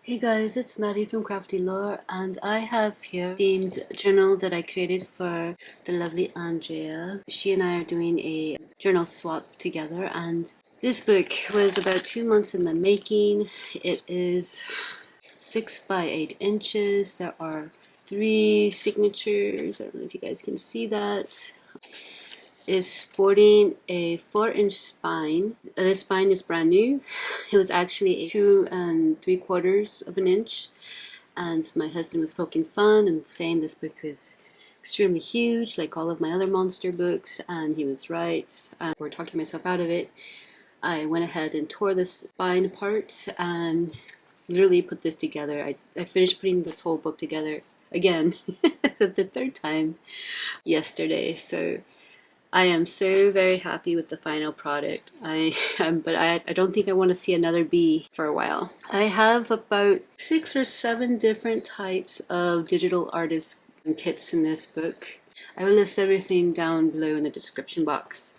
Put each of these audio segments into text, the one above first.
Hey guys, it's Maddie from CraftyLore, and I have here a themed journal that I created for the lovely Andrea. She and I are doing a journal swap together, and this book was about 2 months in the making. It is 6 by 8 inches. There are 3 signatures. I don't know if you guys can see that. Is sporting a 4-inch spine. This spine is brand new. It was actually 2 3/4 of an inch, and my husband was poking fun and saying this book was extremely huge, like all of my other monster books, and he was right. We're talking myself out of it. I went ahead and tore the spine apart and literally put this together. I finished putting this whole book together again the third time yesterday. So I am so very happy with the final product. But I don't think I want to see another bee for a while. I have about 6 or 7 different types of digital artist kits in this book. I will list everything down below in the description box.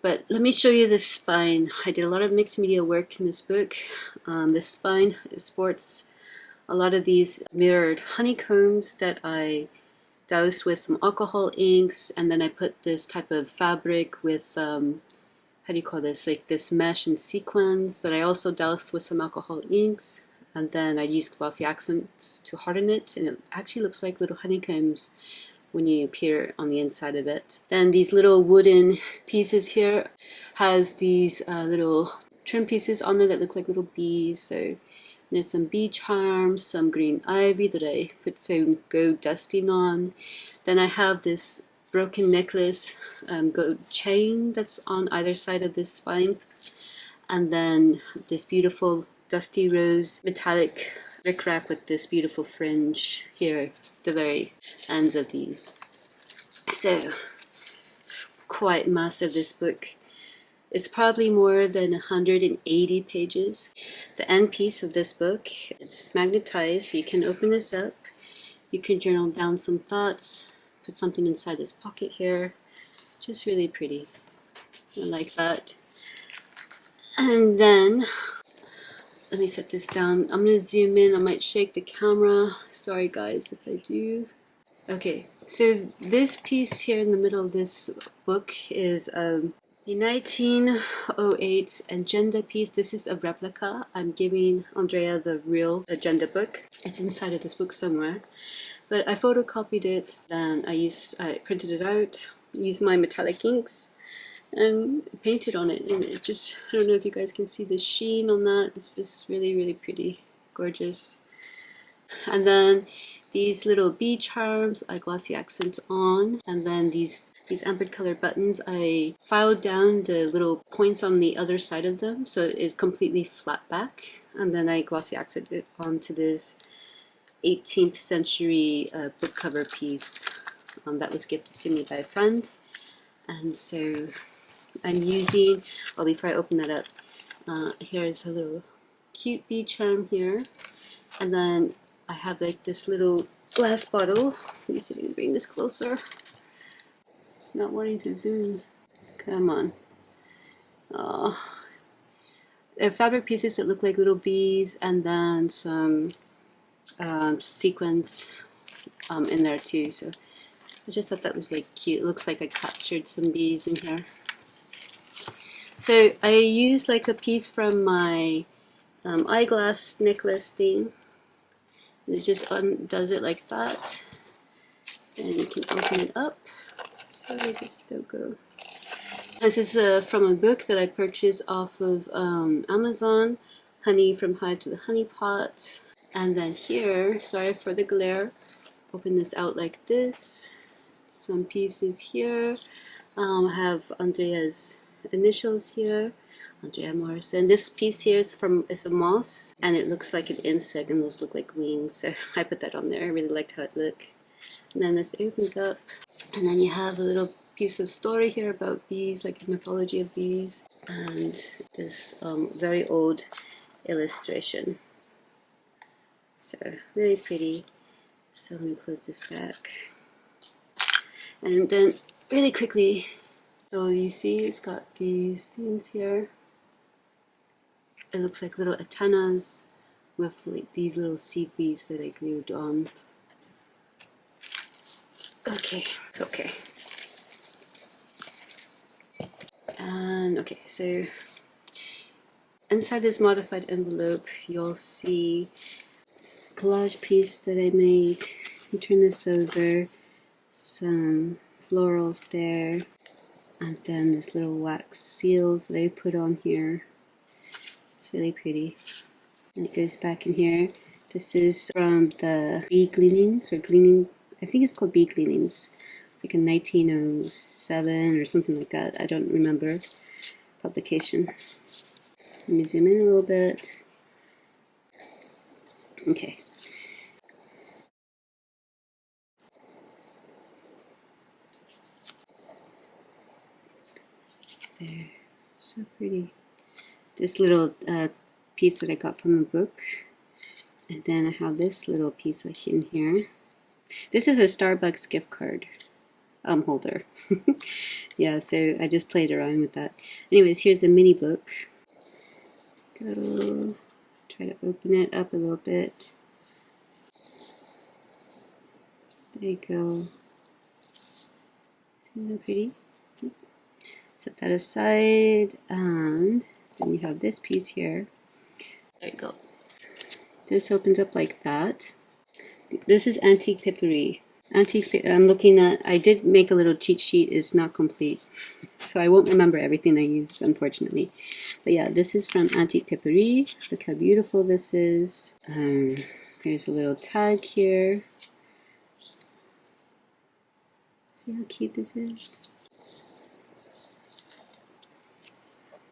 But let me show you this spine. I did a lot of mixed media work in this book. This spine sports a lot of these mirrored honeycombs that I doused with some alcohol inks, and then I put this type of fabric with how do you call this, like this mesh and sequins that I also doused with some alcohol inks, and then I used glossy accents to harden it, and it actually looks like little honeycombs when you peer on the inside of it. Then these little wooden pieces here has these little trim pieces on there that look like little bees. So there's some bee charms, some green ivy that I put some gold dusting on. Then I have this broken necklace gold chain that's on either side of this spine. And then this beautiful dusty rose metallic rickrack with this beautiful fringe here, the very ends of these. So it's quite massive, this book. It's probably more than 180 pages. The end piece of this book is magnetized, so you can open this up. You can journal down some thoughts, put something inside this pocket here. Just really pretty. I like that. And then, let me set this down. I'm going to zoom in. I might shake the camera. Sorry guys if I do. Okay, so this piece here in the middle of this book is a 1908 agenda piece. This is a replica. I'm giving Andrea the real agenda book. It's inside of this book somewhere. But I photocopied it, then I printed it out, used my metallic inks, and painted on it. And it just, I don't know if you guys can see the sheen on that. It's just really, really pretty, gorgeous. And then these little bee charms I glossy accent on, and then these amber colored buttons, I filed down the little points on the other side of them so it is completely flat back, and then I glossy accented it onto this 18th century book cover piece that was gifted to me by a friend. And so I'm using, well, before I open that up, here's a little cute bee charm here, and then I have like this little glass bottle. Let me see if I can bring this closer. It's not wanting to zoom. Come on. They're fabric pieces that look like little bees, and then some sequins in there too. So I just thought that was really cute. It looks like I captured some bees in here. So I used like a piece from my eyeglass necklace thing. And it just undoes it like that. And you can open it up. So they just don't go. This is from a book that I purchased off of Amazon, Honey from Hive to the Honey Pot. And then here, sorry for the glare, open this out like this. Some pieces here. I have Andrea's initials here, Andrea Morrison. This piece here is a moss, and it looks like an insect, and those look like wings. So I put that on there. I really liked how it looked. And then this opens up, and then you have a little piece of story here about bees, like a mythology of bees, and this very old illustration. So really pretty. So let me close this back. And then really quickly, so you see it's got these things here. It looks like little antennas with like these little seed beads that I glued on. Okay. And okay, so inside this modified envelope, you'll see this collage piece that I made. You turn this over, some florals there, and then this little wax seals that I put on here. It's really pretty. And it goes back in here. This is from the bee gleanings, or gleaning, I think it's called bee gleanings. It's like a 1907 or something like that. I don't remember publication. Let me zoom in a little bit. Okay. There. So pretty. This little piece that I got from a book. And then I have this little piece like in here. This is a Starbucks gift card holder. Yeah, so I just played around with that. Anyways, here's the mini book. Go. Try to open it up a little bit. There you go. Isn't that pretty? Set that aside, and then you have this piece here. There you go. This opens up like that. This is Antique Papery. I'm looking at, I did make a little cheat sheet, it's not complete. So I won't remember everything I used, unfortunately. But yeah, this is from Antique Papery. Look how beautiful this is. There's a little tag here. See how cute this is?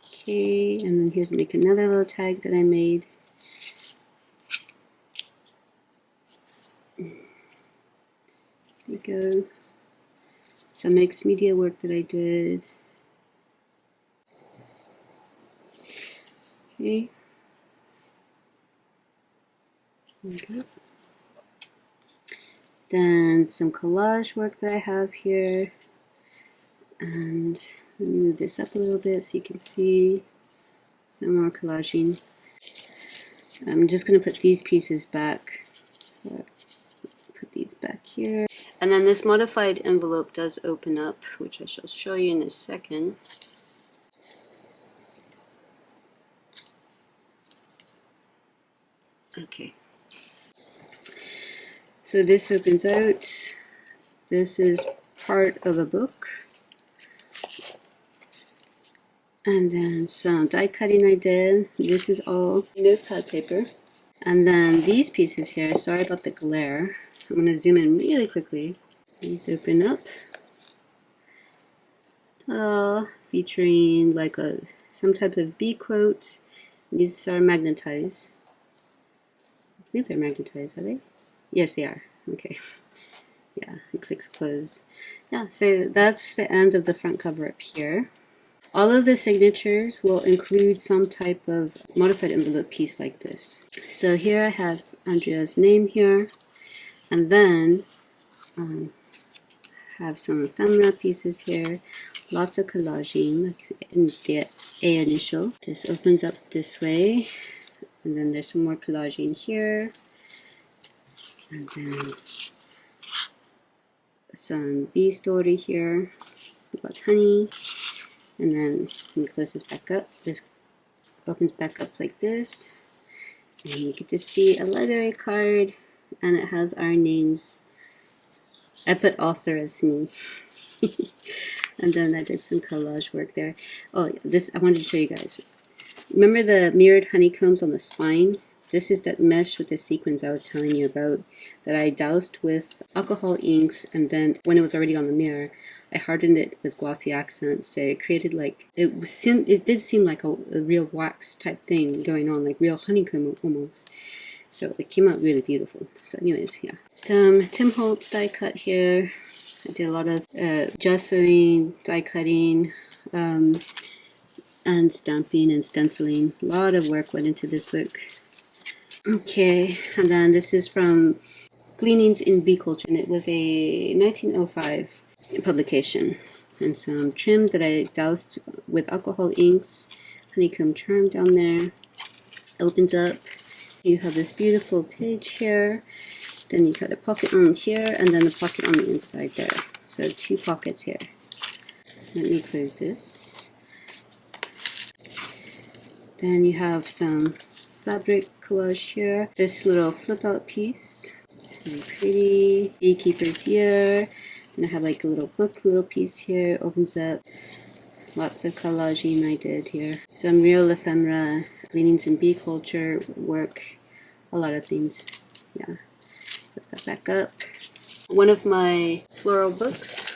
Okay, and then here's like another little tag that I made. There we go. Some mixed media work that I did. Okay. There we go. Then some collage work that I have here. And let me move this up a little bit so you can see some more collaging. I'm just going to put these pieces back. So put these back here. And then this modified envelope does open up, which I shall show you in a second. Okay. So this opens out. This is part of a book. And then some die cutting I did. This is all notepad paper. And then these pieces here, sorry about the glare. I'm going to zoom in really quickly. These open up. Ta-da! Featuring like some type of bee quote. These are magnetized. I believe they're magnetized, are they? Yes, they are. Okay. Yeah, it clicks close. Yeah, so that's the end of the front cover up here. All of the signatures will include some type of modified envelope piece like this. So here I have Andrea's name here, and then have some ephemera pieces here, lots of collaging, like in the A initial. This opens up this way, and then there's some more collaging here, and then some bee story here about honey. And then let me close this back up. This opens back up like this. And you get to see a library card, and it has our names. I put author as me. And then I did some collage work there. Oh, this I wanted to show you guys. Remember the mirrored honeycombs on the spine? This is that mesh with the sequins I was telling you about that I doused with alcohol inks, and then when it was already on the mirror, I hardened it with glossy accents. So it created like, it did seem like a real wax type thing going on, like real honeycomb almost. So it came out really beautiful. So anyways, yeah. Some Tim Holtz die cut here. I did a lot of gessoing, die cutting, and stamping and stenciling. A lot of work went into this book. Okay, and then this is from Gleanings in Bee Culture, and it was a 1905 publication. And some trim that I doused with alcohol inks, honeycomb charm down there. Opens up, You have this beautiful page here. Then you got a pocket on here, and then a pocket on the inside there. So 2 pockets here. Let me close this. Then you have some fabric collage here. This little flip out piece. It's really pretty. Beekeepers here. Then I have like a little book, little piece here. Opens up. Lots of collaging I did here. Some real ephemera, gleanings in bee culture, work, a lot of things. Yeah. Put that back up. One of my floral books.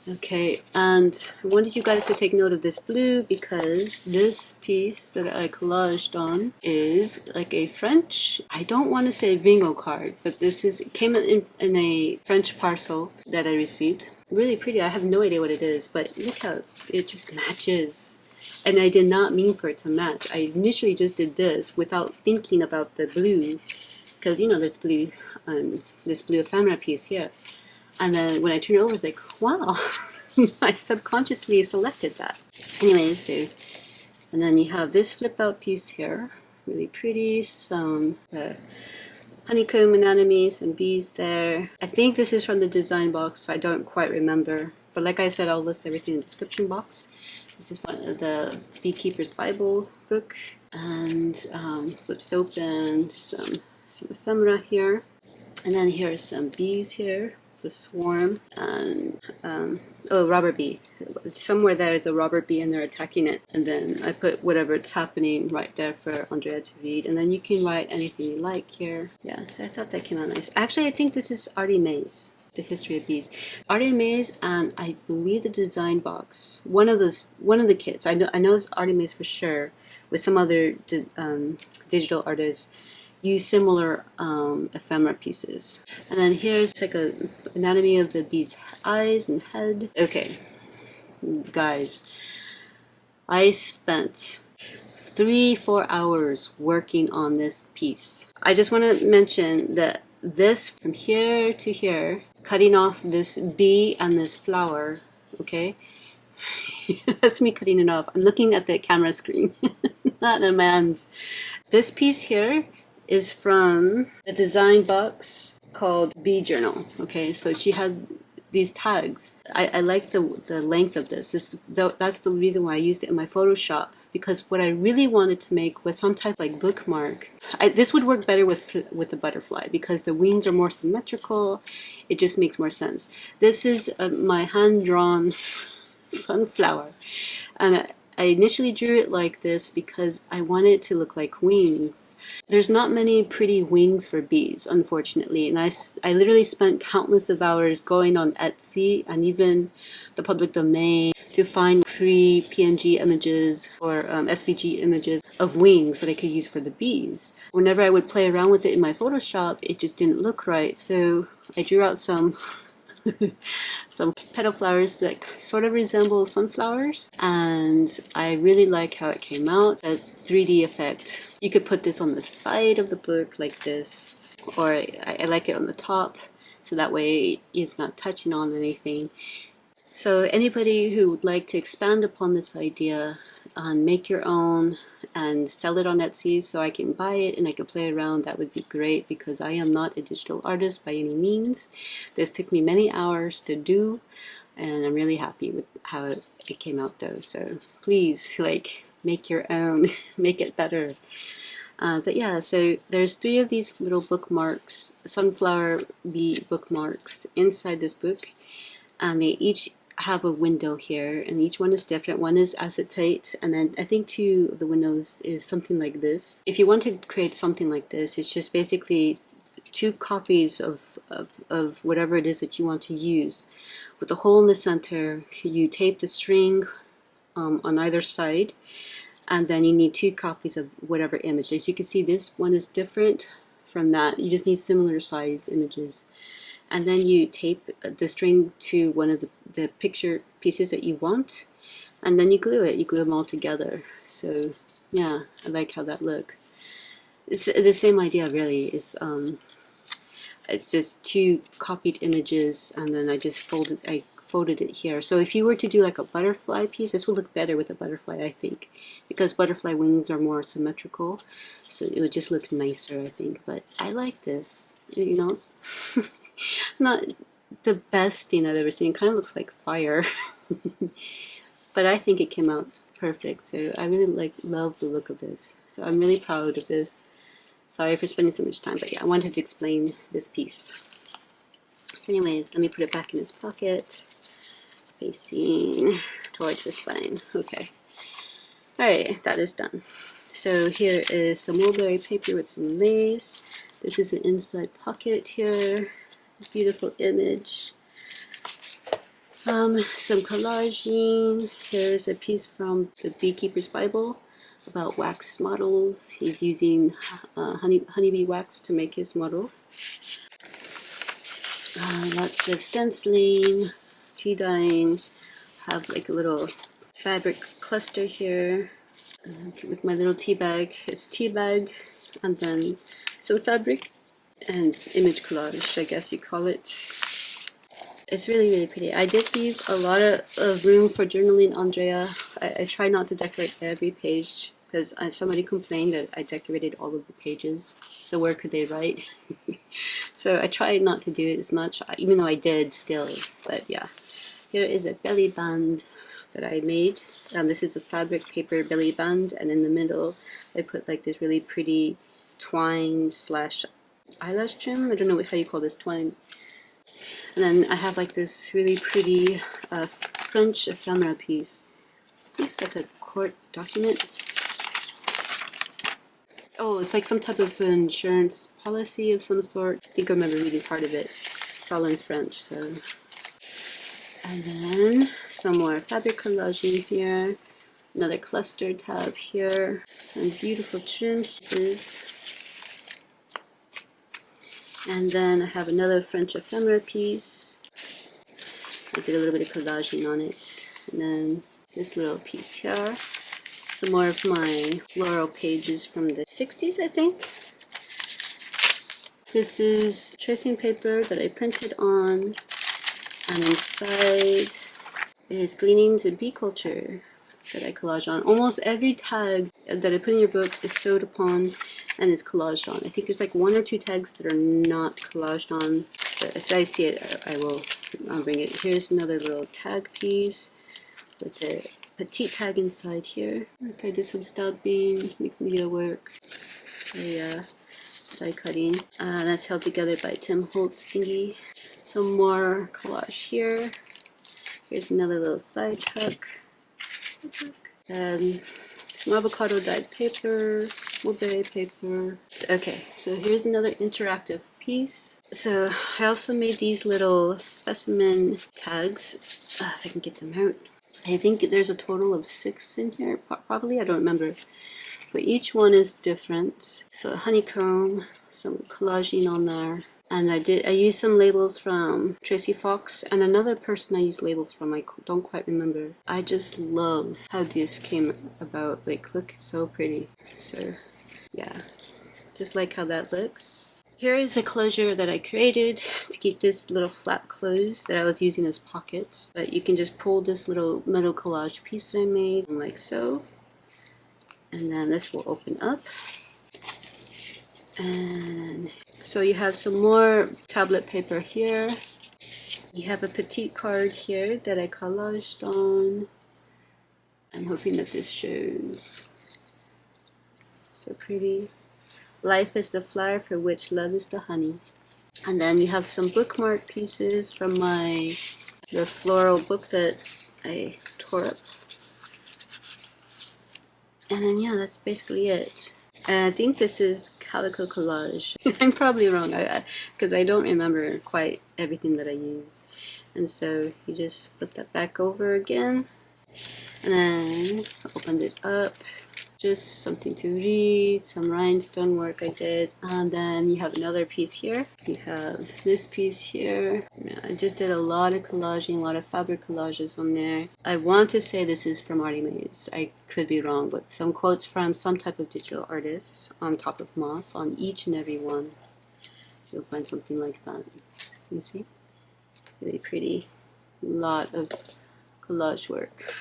Okay, and I wanted you guys to take note of this blue because this piece that I collaged on is like a French, I don't want to say bingo card, but this is, it came in a French parcel that I received. Really pretty. I have no idea what it is, but look how it just matches. And I did not mean for it to match. I initially just did this without thinking about the blue, because you know there's blue, this blue ephemera piece here. And then when I turned it over, it's like, wow, I subconsciously selected that. Anyways, so, and then you have this flip out piece here, really pretty, some honeycomb anatomy, some bees there. I think this is from the design box, I don't quite remember. But like I said, I'll list everything in the description box. This is one of the Beekeeper's Bible book, and flips open, some ephemera here. And then here's some bees here. The swarm, and oh, robber bee. Somewhere there is a robber bee and they're attacking it. And then I put whatever's happening right there for Andrea to read. And then you can write anything you like here. Yeah, so I thought that came out nice. Actually, I think this is Artie May's The History of Bees. Artie May's, and I believe the design box. One of the kits. I know it's Artie May's for sure. With some other digital artists. Use similar ephemera pieces. And then here's like a anatomy of the bee's eyes and head. Okay, guys, I spent 3-4 hours working on this piece. I just want to mention that this from here to here, cutting off this bee and this flower, okay? That's me cutting it off. I'm looking at the camera screen, not a man's. This piece here is from the design box called Bee Journal. Okay, so she had these tags. I like the length of this. That's the reason why I used it in my Photoshop, because what I really wanted to make was some type of like bookmark. This would work better with the butterfly because the wings are more symmetrical. It just makes more sense. This is my hand-drawn sunflower, and I initially drew it like this because I wanted it to look like wings. There's not many pretty wings for bees, unfortunately, and I literally spent countless of hours going on Etsy and even the public domain to find free PNG images or SVG images of wings that I could use for the bees. Whenever I would play around with it in my Photoshop, it just didn't look right, so I drew out some petal flowers that sort of resemble sunflowers, and I really like how it came out, that 3D effect. You could put this on the side of the book like this, or I like it on the top, so that way it's not touching on anything. So anybody who would like to expand upon this idea and make your own and sell it on Etsy so I can buy it and I can play around, that would be great, because I am not a digital artist by any means. This took me many hours to do, and I'm really happy with how it came out though. So please, like, make your own, make it better. But yeah, so there's 3 of these little bookmarks, sunflower bee bookmarks inside this book, and they each have a window here, and each one is different. One is acetate, and then I think 2 of the windows is something like this. If you want to create something like this, it's just basically 2 copies of whatever it is that you want to use. With a hole in the center, you tape the string on either side, and then you need 2 copies of whatever image. As you can see, this one is different from that. You just need similar size images. And then you tape the string to one of the picture pieces that you want, and then you glue it. You glue them all together. So yeah, I like how that looks. It's the same idea really. It's just 2 copied images, and then I folded it here. So if you were to do like a butterfly piece, this would look better with a butterfly, I think, because butterfly wings are more symmetrical, so it would just look nicer, I think. But I like this, you know. It's not the best thing I've ever seen. It kind of looks like fire, but I think it came out perfect. So I really love the look of this. So I'm really proud of this. Sorry for spending so much time, but yeah, I wanted to explain this piece. So anyways, let me put it back in its pocket, facing towards the spine. Okay. Alright, that is done. So here is some mulberry paper with some lace. This is an inside pocket here. This beautiful image. Some collaging. Here's a piece from the Beekeeper's Bible about wax models. He's using honeybee wax to make his model. Lots of stenciling, tea dyeing. Have like a little fabric cluster here with my little tea bag. It's tea bag and then some fabric and image collage, I guess you call it. It's really, really pretty. I did leave a lot of room for journaling, Andrea. I try not to decorate every page because somebody complained that I decorated all of the pages. So where could they write? So I try not to do it as much, even though I did still. But yeah, here is a belly band that I made. This is a fabric paper belly band, and in the middle I put like this really pretty twine slash eyelash trim. I don't know how you call this, twine. And then I have like this really pretty French ephemera piece. I think it's like a court document. Oh, it's like some type of insurance policy of some sort. I think I remember reading part of it. It's all in French, so. And then some more fabric collaging here. Another cluster tab here. Some beautiful trim pieces. And then I have another French ephemera piece. I did a little bit of collaging on it. And then this little piece here. Some more of my floral pages from the 60s, I think. This is tracing paper that I printed on. And inside is Gleanings in Bee Culture that I collage on. Almost every tag that I put in your book is sewed upon and is collaged on. I think there's like 1 or 2 tags that are not collaged on, but as I see it, I'll bring it. Here's another little tag piece with the petite tag inside here. Look, I did some stamping, makes media work. So yeah, die cutting. That's held together by Tim Holtz thingy. Some more collage here. Here's another little side tuck. Some avocado dyed paper, mulberry paper. Okay, so here's another interactive piece. So I also made these little specimen tags, if I can get them out. I think there's a total of 6 in here, probably, I don't remember. But each one is different. So honeycomb, some collaging on there. And I used some labels from Tracy Fox and another person I used labels from, I don't quite remember. I just love how this came about. Like, look, it's so pretty. So, yeah, just like how that looks. Here is a closure that I created to keep this little flap closed that I was using as pockets. But you can just pull this little metal collage piece that I made, like so. And then this will open up. And so you have some more tablet paper here. You have a petite card here that I collaged on. I'm hoping that this shows. So pretty. Life is the flower for which love is the honey. And then you have some bookmark pieces from the floral book that I tore up. And then yeah, that's basically it. And I think this is calico collage. I'm probably wrong because I don't remember quite everything that I use. And so you just flip that back over again and then opened it up. Just something to read, some rhinestone work I did. And then you have another piece here. You have this piece here. Yeah, I just did a lot of collaging, a lot of fabric collages on there. I want to say this is from Artie Mays. I could be wrong, but some quotes from some type of digital artist on top of moss on each and every one. You'll find something like that. You see? Really pretty. lot of collage work.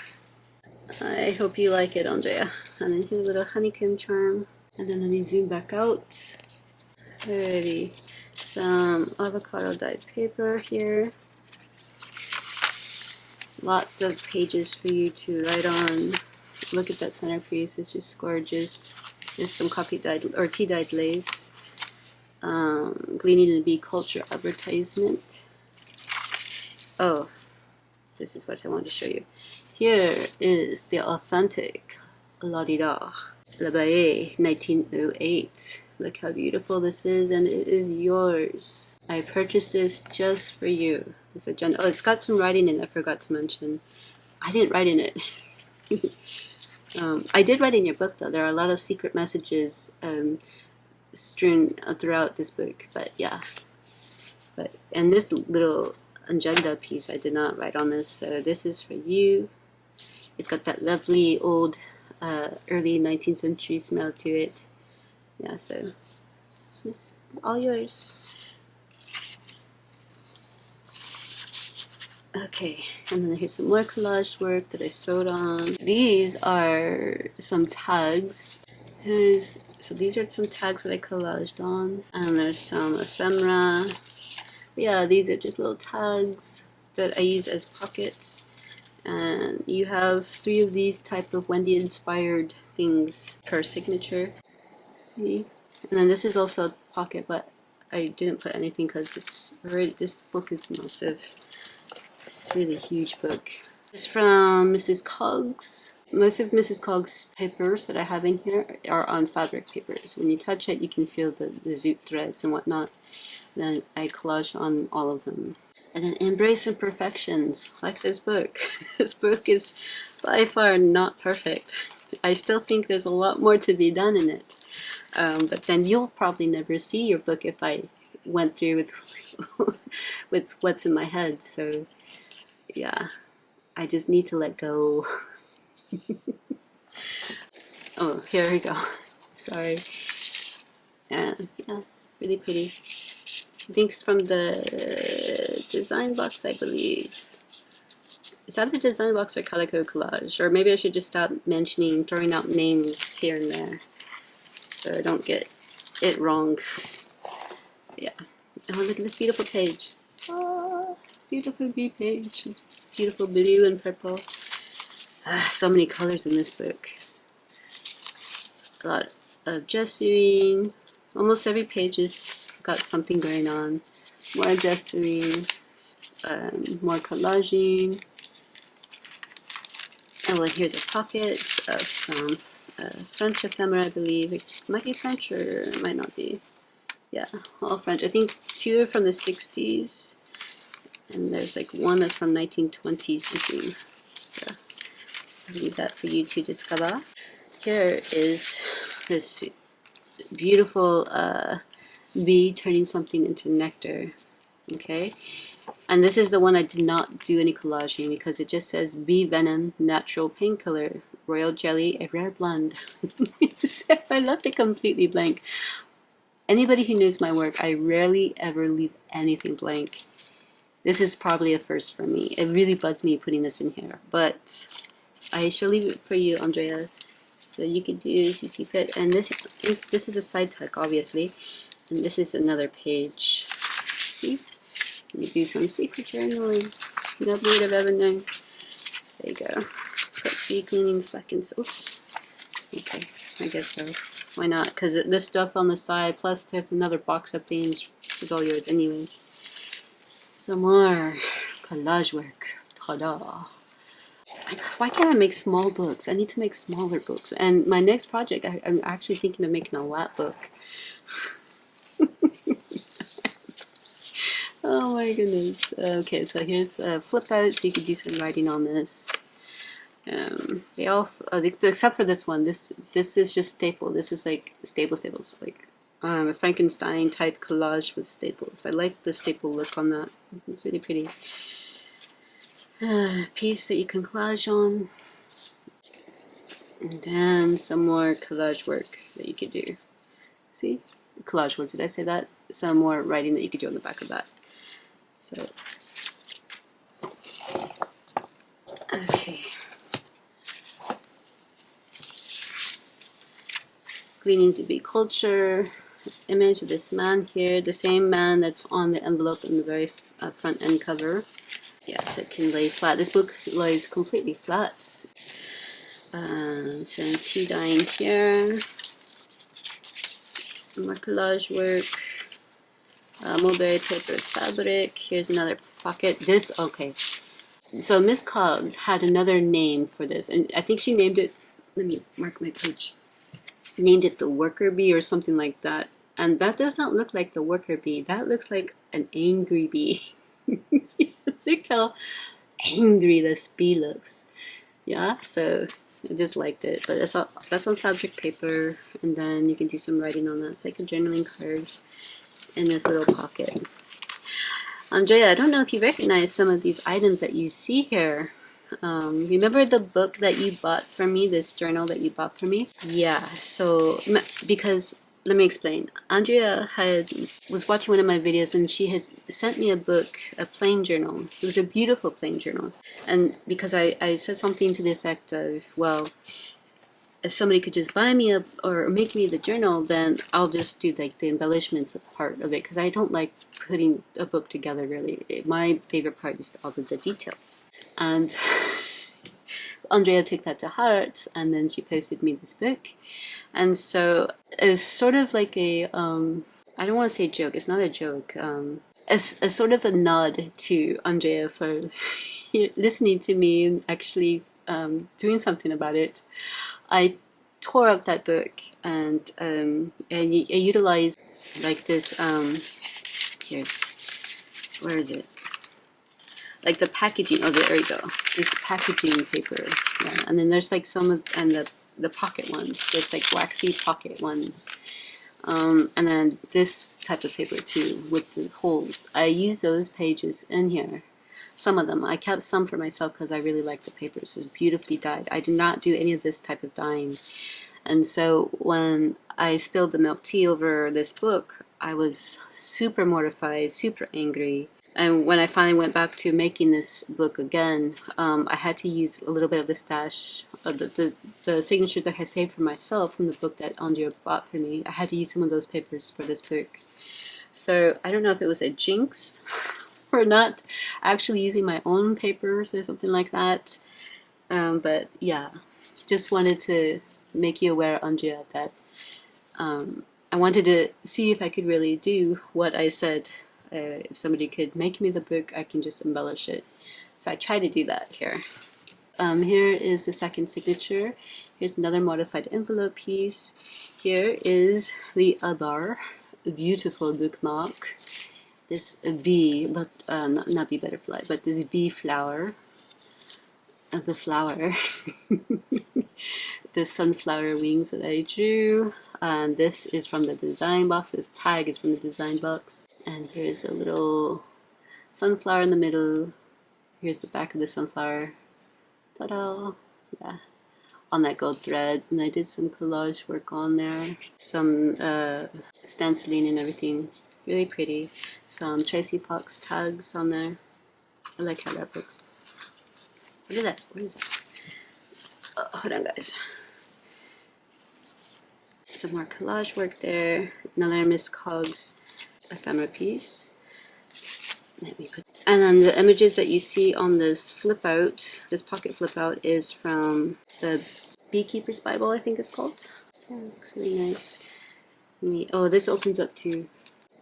I hope you like it, Andrea. And then here's a little honeycomb charm. And then let me zoom back out. Alrighty, some avocado dyed paper here. Lots of pages for you to write on. Look at that centerpiece, it's just gorgeous. There's some coffee dyed or tea dyed lace. Gleaning and Bee Culture advertisement. Oh, this is what I wanted to show you. Here is the authentic La-di-da, Abeille 1908. Look how beautiful this is, and it is yours. I purchased this just for you. It's a oh, it's got some writing in it, I forgot to mention. I didn't write in it. I did write in your book though. There are a lot of secret messages strewn throughout this book, but yeah. And this little agenda piece, I did not write on this, so this is for you. It's got that lovely old early 19th century smell to it. Yeah, so it's all yours. Okay, and then here's some more collage work that I sewed on. These are some tags. So these are some tags that I collaged on, and there's some ephemera. Yeah, these are just little tags that I use as pockets. And you have 3 of these type of Wendy inspired things per signature. See? And then this is also a pocket, but I didn't put anything because it's already, this book is massive. It's a really huge book. It's from Mrs. Coggs. Most of Mrs. Coggs' papers that I have in here are on fabric papers. When you touch it, you can feel the zoot threads and whatnot. And then I collage on all of them. And then Embrace Imperfections, like this book. This book is by far not perfect. I still think there's a lot more to be done in it. But then you'll probably never see your book if I went through with what's in my head. So yeah, I just need to let go. Oh, here we go. Sorry. Yeah, really pretty. I think it's from the design box, I believe. It's either design box or Calico Collage, or maybe I should just stop throwing out names here and there, so I don't get it wrong. Yeah. Oh, look at this beautiful page. Oh, this beautiful bee page. It's beautiful blue and purple. So many colors in this book. A lot of gesturing. Almost every page has got something going on. More gesturing, more collaging. Oh, well, here's a pocket of some French ephemera, I believe. It might be French or it might not be. Yeah, all French. I think 2 are from the 60s, and there's like 1 that's from 1920 something. So I'll leave that for you to discover. Here is this beautiful bee turning something into nectar. Okay, and this is the one I did not do any collaging because it just says bee venom, natural painkiller, royal jelly, a rare blend. I left it completely blank. Anybody who knows my work, I rarely ever leave anything blank. This is probably a first for me. It really bugged me putting this in here, but I shall leave it for you, Andrea, so you can do as you see fit. And this is a side tuck, obviously, and this is another page. See? Let me do some secret journaling. Nobody would have ever known. There you go. Put bee cleanings back in. Oops. Okay, I guess so. Why not? Because this stuff on the side, plus there's another box of things, is all yours anyways. Some more collage work. Ta-da! Why can't I make small books? I need to make smaller books. And my next project, I'm actually thinking of making a lap book. Oh my goodness. Okay, so here's a flip out, so you could do some writing on this. They all, except for this one, this is just staple. This is like staples, like a Frankenstein type collage with staples. I like the staple look on that. It's really pretty. Piece that you can collage on, and then some more collage work that you could do. See, collage work. Did I say that? Some more writing that you could do on the back of that. So Okay. Greening's Abeille culture. Image of this man here, the same man that's on the envelope in the very front end cover. Yeah, so it can lay flat. This book lays completely flat. Some tea dyeing here. More collage work. Mulberry paper fabric. Here's another pocket. This, okay. So Miss Cog had another name for this, and I think she named it, let me mark my page, named it the worker bee or something like that. And that does not look like the worker bee. That looks like an angry bee. Look how angry this bee looks. Yeah, so I just liked it. But that's on fabric paper, and then you can do some writing on that. It's like a journaling card in this little pocket. Andrea, I don't know if you recognize some of these items that you see here. Remember the book that you bought for me, this journal that you bought for me? Yeah, so, because, let me explain. Andrea was watching one of my videos and she had sent me a book, a plain journal. It was a beautiful plain journal. And because I said something to the effect of, well, if somebody could just buy me or make me the journal, then I'll just do like the embellishments part of it, because I don't like putting a book together really. My favorite part is all of the details. And Andrea took that to heart, and then she posted me this book. And so it's sort of like a, I don't want to say joke, it's not a joke, a sort of a nod to Andrea for listening to me and actually doing something about it. I tore up that book and I utilized like this, where is it? Like the packaging, oh there we go. This packaging paper, yeah. And then there's like some of, and the pocket ones, there's like waxy pocket ones. And then this type of paper too, with the holes. I use those pages in here. Some of them. I kept some for myself because I really like the papers. It's beautifully dyed. I did not do any of this type of dyeing. And so when I spilled the milk tea over this book, I was super mortified, super angry. And when I finally went back to making this book again, I had to use a little bit of the stash, of the signatures that I had saved for myself from the book that Andrea bought for me. I had to use some of those papers for this book. So I don't know if it was a jinx or not actually using my own papers or something like that. But yeah, just wanted to make you aware, Andrea, that I wanted to see if I could really do what I said. If somebody could make me the book, I can just embellish it. So I try to do that here. Here is the second signature. Here's another modified envelope piece. Here is the other beautiful bookmark. This bee, but not bee butterfly, but this bee flower. The flower. The sunflower wings that I drew. And this is from the design box. This tag is from the design box. And here's a little sunflower in the middle. Here's the back of the sunflower. Ta-da! Yeah, on that gold thread. And I did some collage work on there. Some stenciling and everything. Really pretty. Some Tracy Fox tags on there. I like how that looks. Look at that. What is it? Oh, hold on, guys. Some more collage work there. Another Miss Cog's ephemera piece. Let me put. And then the images that you see on this flip out, this pocket flip out, is from the Beekeeper's Bible, I think it's called. Yeah, looks really nice. Oh, this opens up too.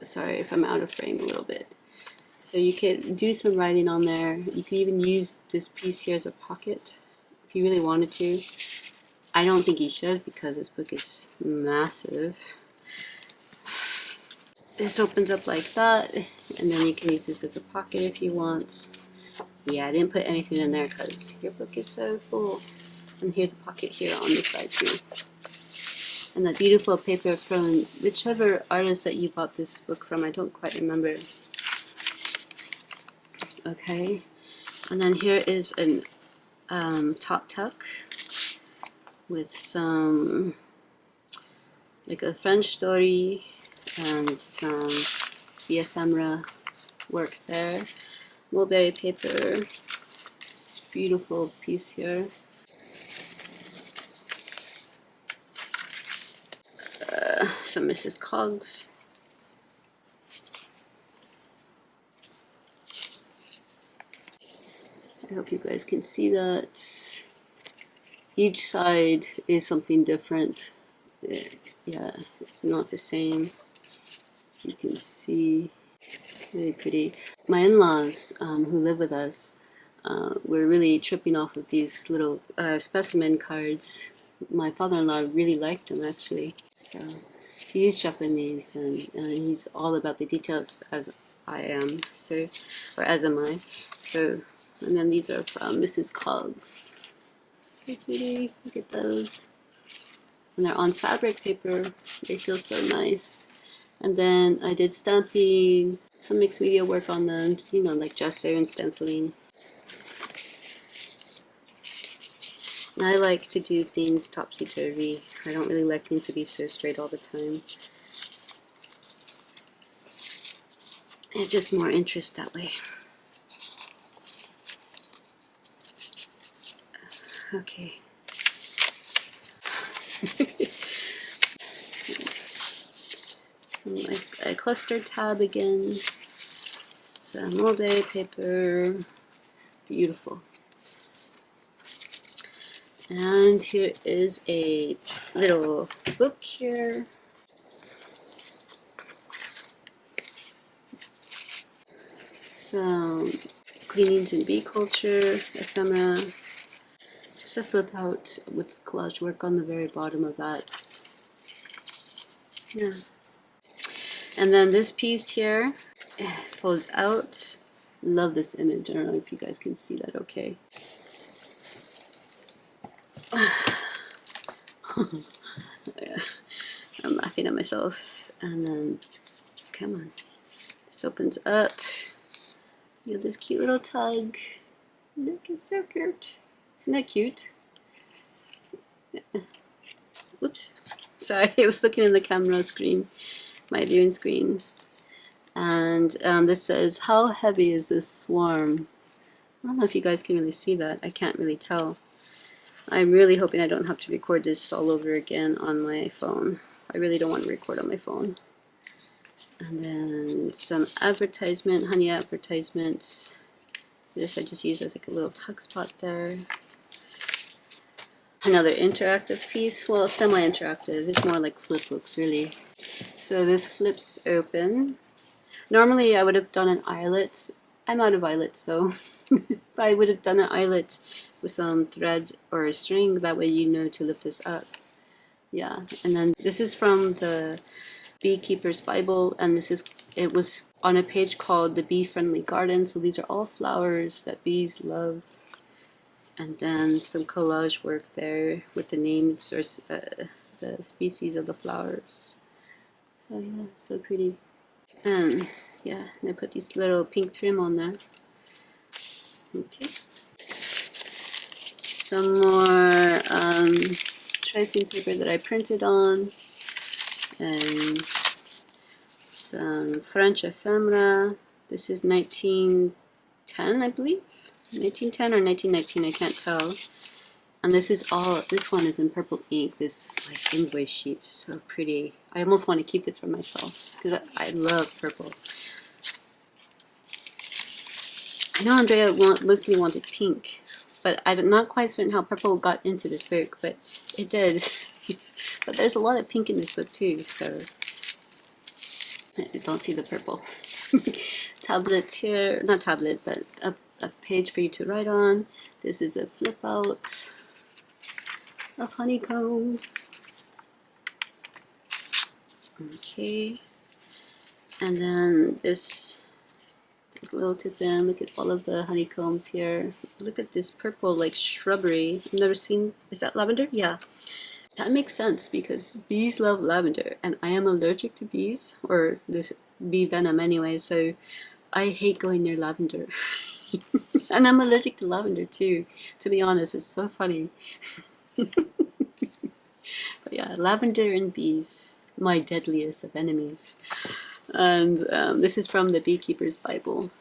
Sorry if I'm out of frame a little bit. So you could do some writing on there. You could even use this piece here as a pocket if you really wanted to. I don't think you should because this book is massive. This opens up like that, and then you can use this as a pocket if you want. Yeah, I didn't put anything in there because your book is so full. And here's a pocket here on this side too. And that beautiful paper from whichever artist that you bought this book from, I don't quite remember. Okay, and then here is an top tuck with some, like a French story and some ephemera work there. Mulberry paper, beautiful piece here. Some Mrs. Cogs. I hope you guys can see that. Each side is something different. Yeah, it's not the same. As you can see, really pretty. My in-laws who live with us were really tripping off of these little specimen cards. My father-in-law really liked them actually. So he's Japanese and he's all about the details as I am. So, or as am I. So, and then these are from Mrs. Cogs. So pretty. Look at those. And they're on fabric paper. They feel so nice. And then I did stamping, some mixed media work on them, you know, like gesso and stenciling. And I like to do things topsy-turvy. I don't really like things to be so straight all the time. It's just more interest that way. Okay. Some a cluster tab again. Some Abeille paper. It's beautiful. And here is a little book here. Some cleanings in bee culture, ephemera. Just a flip out with collage work on the very bottom of that. Yeah. And then this piece here folds out. Love this image. I don't know if you guys can see that okay. Yeah. I'm laughing at myself. And then, come on. This opens up. You have this cute little tug. Look, it's so cute. Isn't that cute? Oops. Sorry, I was looking in the camera screen, my viewing screen. And this says, how heavy is this swarm? I don't know if you guys can really see that. I can't really tell. I'm really hoping I don't have to record this all over again on my phone. I really don't want to record on my phone. And then some advertisement, honey advertisements. This I just use as like a little tuck spot there. Another interactive piece, well, semi-interactive. It's more like flip books, really. So this flips open. Normally I would have done an eyelet. I'm out of eyelets though. But I would have done an eyelet with some thread or a string. That way you know to lift this up. Yeah, and then this is from the Beekeeper's Bible, and it was on a page called the Bee Friendly Garden. So these are all flowers that bees love. And then some collage work there with the names or the species of the flowers. So yeah, so pretty. And yeah, and I put these little pink trim on there. Okay. Some more tracing paper that I printed on. And some French ephemera. This is 1910, I believe. 1910 or 1919, I can't tell. And this one is in purple ink, this like invoice sheet, so pretty. I almost want to keep this for myself because I love purple. I know Andrea mostly wanted pink, but I'm not quite certain how purple got into this book, but it did. But there's a lot of pink in this book too, so I don't see the purple. Tablet here, not tablet, but a page for you to write on. This is a flip out of honeycomb. Okay, and then this a little tip in. Look at all of the honeycombs here. Look at this purple like shrubbery. I've never seen. Is that lavender? Yeah, that makes sense because bees love lavender, and I am allergic to bees or this bee venom anyway. So I hate going near lavender. And I'm allergic to lavender too, to be honest. It's so funny. But yeah, lavender and bees, my deadliest of enemies. And this is from the Beekeeper's Bible.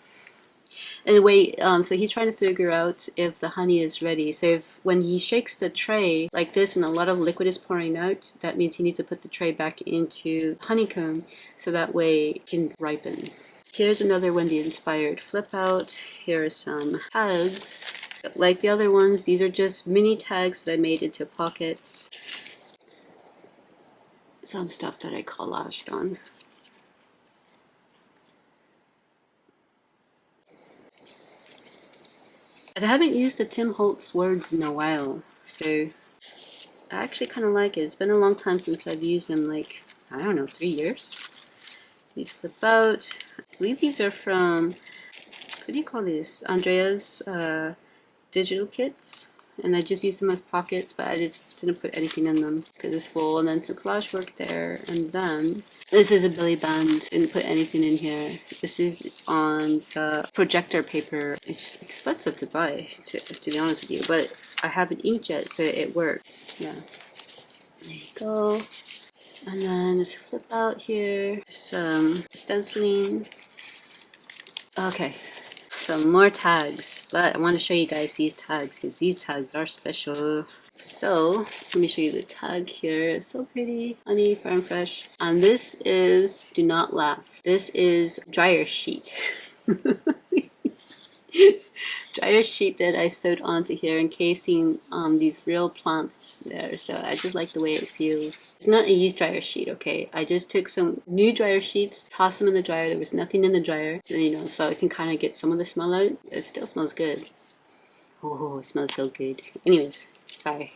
Anyway, so he's trying to figure out if the honey is ready. So if when he shakes the tray like this and a lot of liquid is pouring out, that means he needs to put the tray back into honeycomb so that way it can ripen. Here's another Wendy inspired flip out. Here are some tags. Like the other ones, these are just mini tags that I made into pockets. Some stuff that I collaged on. I haven't used the Tim Holtz words in a while, so I actually kind of like it. It's been a long time since I've used them, like, I don't know, 3 years. These flip out. I believe these are from, what do you call these? Andrea's digital kits. And I just used them as pockets, but I just didn't put anything in them because it's full. And then some collage work there. And then this is a Abeille band. Didn't put anything in here. This is on the projector paper. It's expensive to buy, to be honest with you. But I haven't inked yet, so it worked. Yeah. There you go. And then this flip out here. Some stenciling. Okay. Some more tags, but I want to show you guys these tags because these tags are special. So let me show you the tag here. It's so pretty, honey, farm fresh. And this is do not laugh. This is dryer sheet. Dryer sheet that I sewed onto here, encasing these real plants there. So I just like the way it feels. It's not a used dryer sheet, okay? I just took some new dryer sheets, tossed them in the dryer. There was nothing in the dryer, you know, so I can kind of get some of the smell out. It still smells good. Oh, it smells so good. Anyways, sorry.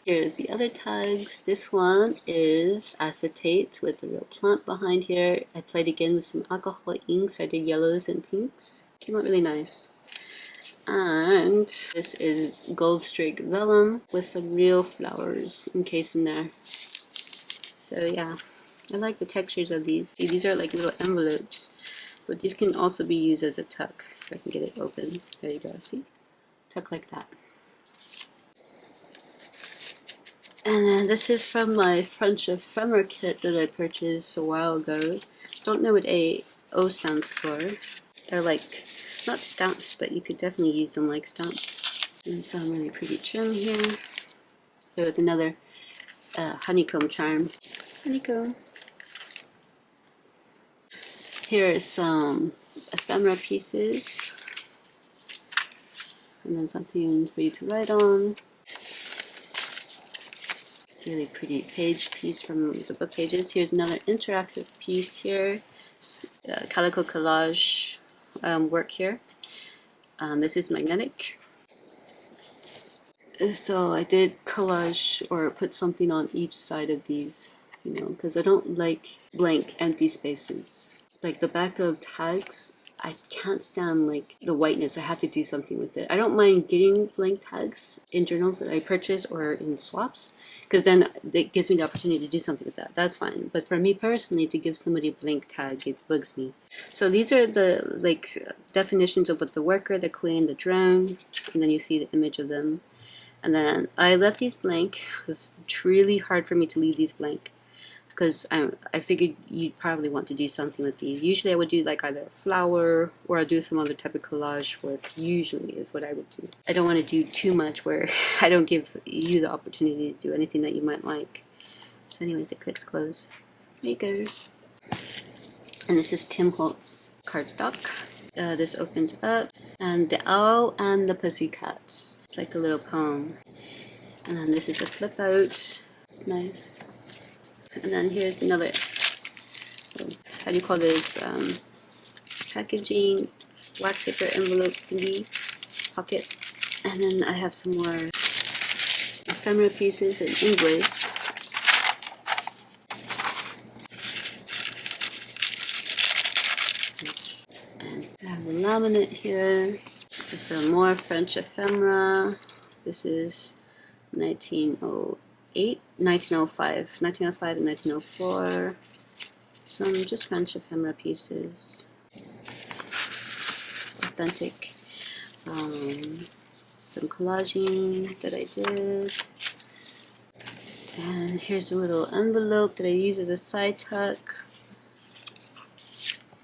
Here's the other tags. This one is acetate with a real plant behind here. I played again with some alcohol inks. I did yellows and pinks. Came out really nice. And this is gold streak vellum with some real flowers encased in there. So yeah, I like the textures of these. See, these are like little envelopes, but these can also be used as a tuck. If I can get it open. There you go, see? Tuck like that. And then this is from my French ephemera kit that I purchased a while ago. Don't know what AO stands for. They're like, not stamps, but you could definitely use them like stamps. And some really pretty trim here. So with another honeycomb charm. Honeycomb. Here are some ephemera pieces. And then something for you to write on. Really pretty page piece from the book pages. Here's another interactive piece here. Calico collage work here. This is magnetic. So I did collage or put something on each side of these, you know, because I don't like blank empty spaces. Like the back of tags, I can't stand like the whiteness. I have to do something with it. I don't mind getting blank tags in journals that I purchase or in swaps, because then it gives me the opportunity to do something with that. That's fine. But for me personally, to give somebody a blank tag, it bugs me. So these are the like definitions of what the worker, the queen, the drone, and then you see the image of them. And then I left these blank. It's really hard for me to leave these blank, because I figured you'd probably want to do something with these. Usually I would do like either a flower or I'll do some other type of collage work, usually is what I would do. I don't want to do too much where I don't give you the opportunity to do anything that you might like. So anyways, it clicks close. There you go. And this is Tim Holtz cardstock. This opens up, and the owl and the pussycats. It's like a little poem. And then this is a flip out. It's nice. And then here's another, how do you call this, packaging, wax paper envelope thingy, pocket. And then I have some more ephemera pieces in English. And I have a laminate here. There's some more French ephemera. This is 1905 and 1904. Some just French ephemera pieces. Authentic. Some collaging that I did. And here's a little envelope that I use as a side tuck.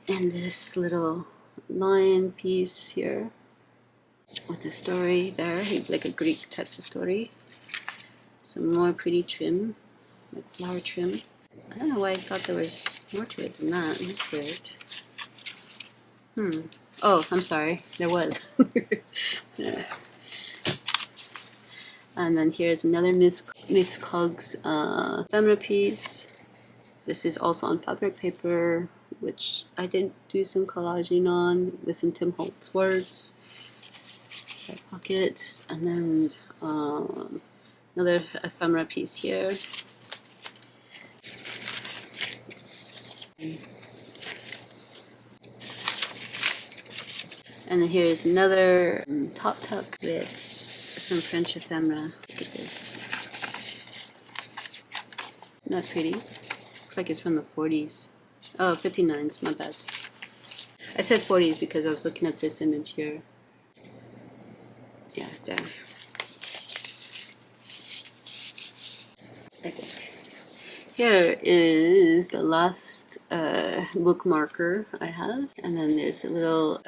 And this little lion piece here with a story there, like a Greek type of story. Some more pretty trim, like flower trim. I don't know why I thought there was more to it than that. I'm scared. Oh, I'm sorry. There was. Yeah. And then here's another Miss Cog's ephemera piece. This is also on fabric paper, which I did do some collaging on with some Tim Holtz words. Side pockets, and then another ephemera piece here. And then here's another top tuck with some French ephemera. Look at this. Isn't that pretty? Looks like it's from the 40s. Oh, 59s, my bad. I said 40s because I was looking at this image here. Yeah, there. I think. Here is the last bookmarker I have, and then there's a little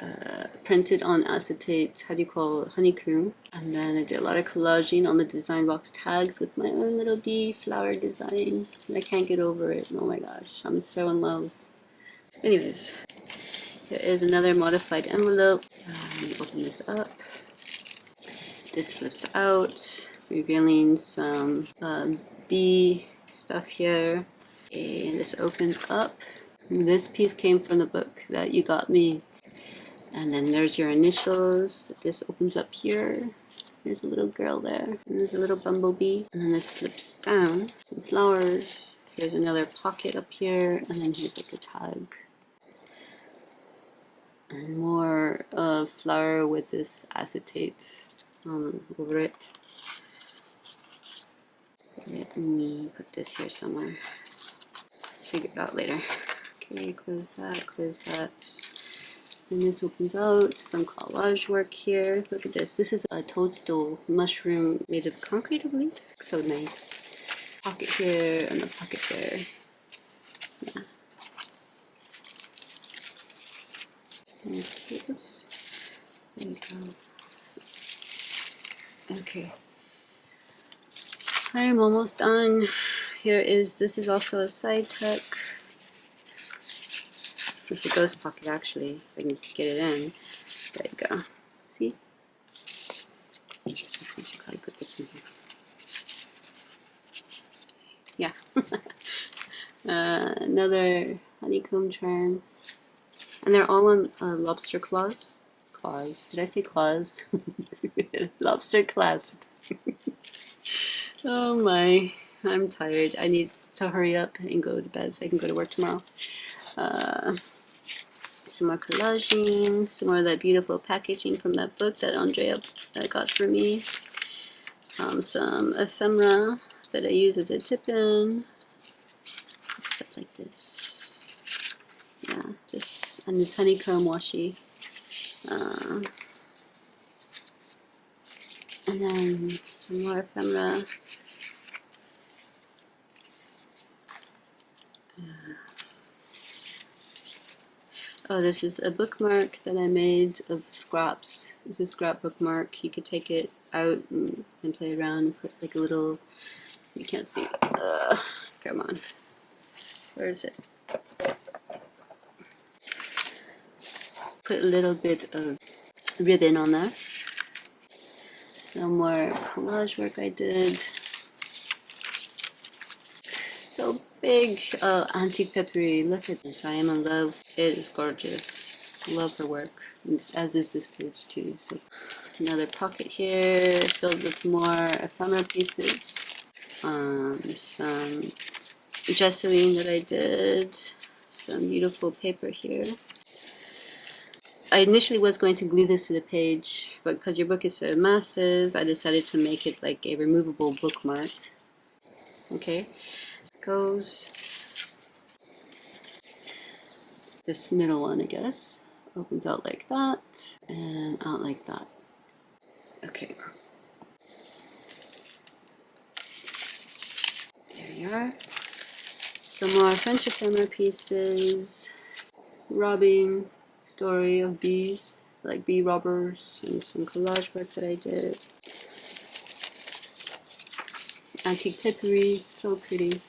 printed on acetate, how do you call it, honeycomb. And then I did a lot of collaging on the design box tags with my own little bee flower design. I can't get over it. Oh my gosh, I'm so in love. Anyways, here is another modified envelope. Let me open this up. This flips out, revealing some bee stuff here. And this opens up. This piece came from the book that you got me. And then there's your initials. This opens up here. There's a little girl there. And there's a little bumblebee. And then this flips down. Some flowers. Here's another pocket up here. And then here's like a tag. And more flower with this acetate over it. Let me put this here somewhere. Figure it out later. Okay, close that, close that. And this opens out. Some collage work here. Look at this. This is a toadstool mushroom made of concrete, I believe. So nice. Pocket here and the pocket there. Yeah. Okay, oops. There we go. Okay. I'm almost done. This is also a side tuck. It's a ghost pocket actually, if I can get it in. There you go. See? I should probably put this in here. Yeah. Another honeycomb charm. And they're all on lobster claws. Claws. Did I say claws? Lobster clasp. Oh my. I'm tired. I need to hurry up and go to bed so I can go to work tomorrow. Some more collaging, some more of that beautiful packaging from that book that Andrea got for me. Some ephemera that I use as a tip-in. Stuff like this. Yeah, just, and this honeycomb washi. And then some more ephemera. Oh, this is a bookmark that I made of scraps. It's a scrap bookmark. You could take it out and play around and put like a little, you can't see it. Come on. Where is it? Put a little bit of ribbon on there. Some more collage work I did. So big. Oh, Auntie Peppery. Look at this. I am in love. It is gorgeous. Love her work. As is this page too. So another pocket here filled with more ephemera pieces. Some gessoing that I did. Some beautiful paper here. I initially was going to glue this to the page, but because your book is so massive, I decided to make it like a removable bookmark. Okay, so it goes. This middle one, I guess, opens out like that, and out like that. Okay. There you are. Some more French ephemera pieces. Rubbing. story of bees, like bee robbers, and some collage work that I did. Antique papery, so pretty.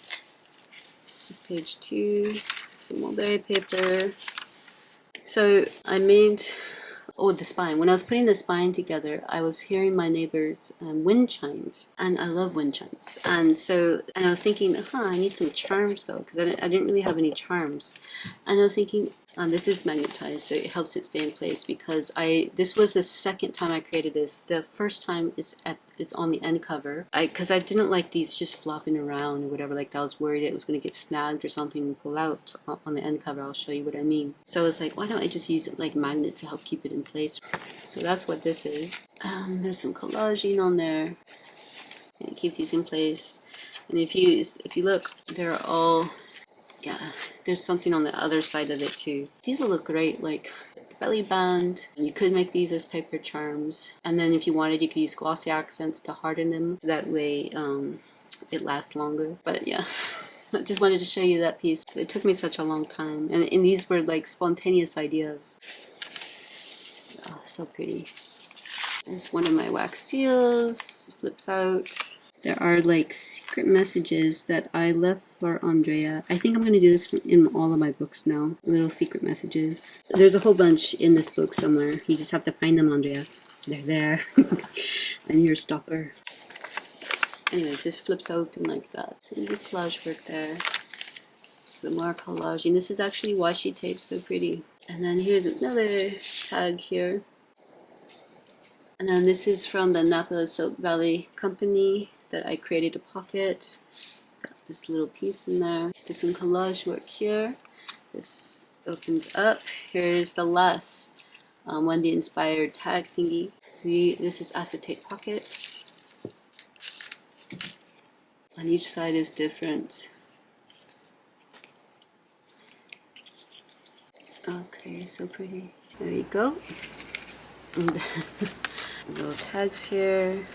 This is page 2, some mulberry paper. So I made, oh, the spine. When I was putting the spine together, I was hearing my neighbor's wind chimes, and I love wind chimes. And I was thinking, I need some charms though, because I didn't really have any charms. And I was thinking, this is magnetized, so it helps it stay in place, because this was the second time I created this. The first time is on the end cover. Because I didn't like these just flopping around or whatever like that. I was worried it was going to get snagged or something and pull out on the end cover. I'll show you what I mean. So I was like, why don't I just use it like magnet to help keep it in place? So that's what this is. There's some collaging on there. And it keeps these in place. And if you look, they're all, yeah, there's something on the other side of it too. These will look great, like belly band. You could make these as paper charms, and then if you wanted, you could use glossy accents to harden them, so that way it lasts longer. But yeah, I just wanted to show you that piece. It took me such a long time, and these were like spontaneous ideas. Oh, so pretty. It's one of my wax seals. Flips out. There are like secret messages that I left for Andrea. I think I'm going to do this in all of my books now. Little secret messages. There's a whole bunch in this book somewhere. You just have to find them, Andrea. They're there. And you're a stalker. Anyways, this flips open like that. So there's collage work there. Some more collaging. This is actually washi tape, so pretty. And then here's another tag here. And then this is from the Napa Soap Valley company that I created a pocket. Got this little piece in there. There's some collage work here. This opens up. Here's the last Wendy inspired tag thingy. This is acetate pockets. On each side is different. Okay, so pretty. There you go. Little tags here,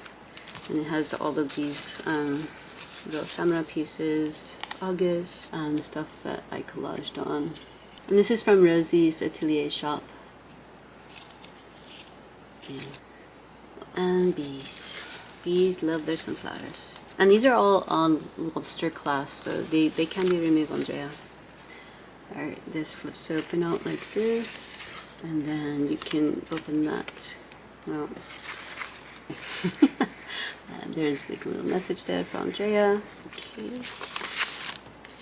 and it has all of these little ephemera pieces, August, and stuff that I collaged on. And this is from Rosie's Atelier shop. Okay. And bees. Bees love their sunflowers. And these are all on lobster class, so they can be removed, Andrea. Alright, this flips open out like this, and then you can open that. Well, and there's like a little message there for Andrea. Okay.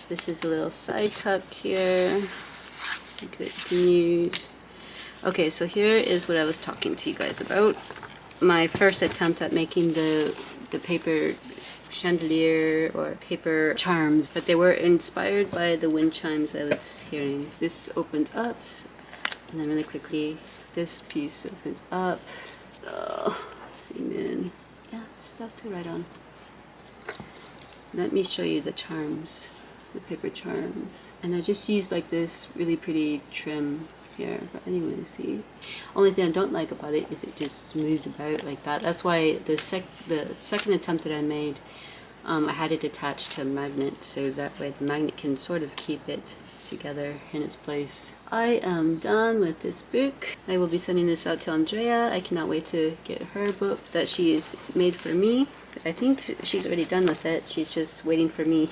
This is a little side tuck here. You can use. Okay, so here is what I was talking to you guys about. My first attempt at making the paper chandelier or paper charms, but they were inspired by the wind chimes I was hearing. This opens up, and then really quickly, this piece opens up. Zoom in. Yeah, stuff to write on. Let me show you the charms, the paper charms. And I just used like this really pretty trim here. But anyway, see. Only thing I don't like about it is it just moves about like that. That's why the second attempt that I made, I had it attached to a magnet, so that way the magnet can sort of keep it together in its place. I am done with this book. I will be sending this out to Andrea. I cannot wait to get her book that she has made for me. I think she's already done with it. She's just waiting for me.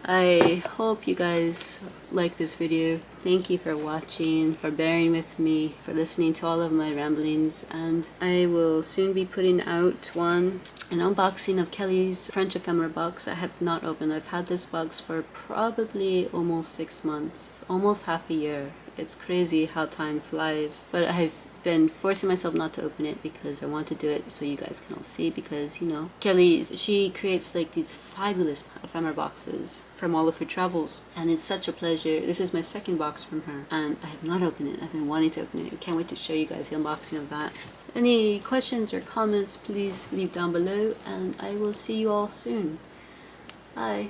I hope you guys like this video. Thank you for watching, for bearing with me, for listening to all of my ramblings, and I will soon be putting out an unboxing of Kelly's French ephemera box. I have not opened. I've had this box for probably almost 6 months, almost half a year. It's crazy how time flies, but I've been forcing myself not to open it because I want to do it so you guys can all see, because you know, Kelly, she creates like these fabulous ephemera boxes from all of her travels, and it's such a pleasure. This is my second box from her, and I have not opened it. I've been wanting to open it. I can't wait to show you guys the unboxing of that. Any questions or comments, please leave down below, and I will see you all soon. Bye.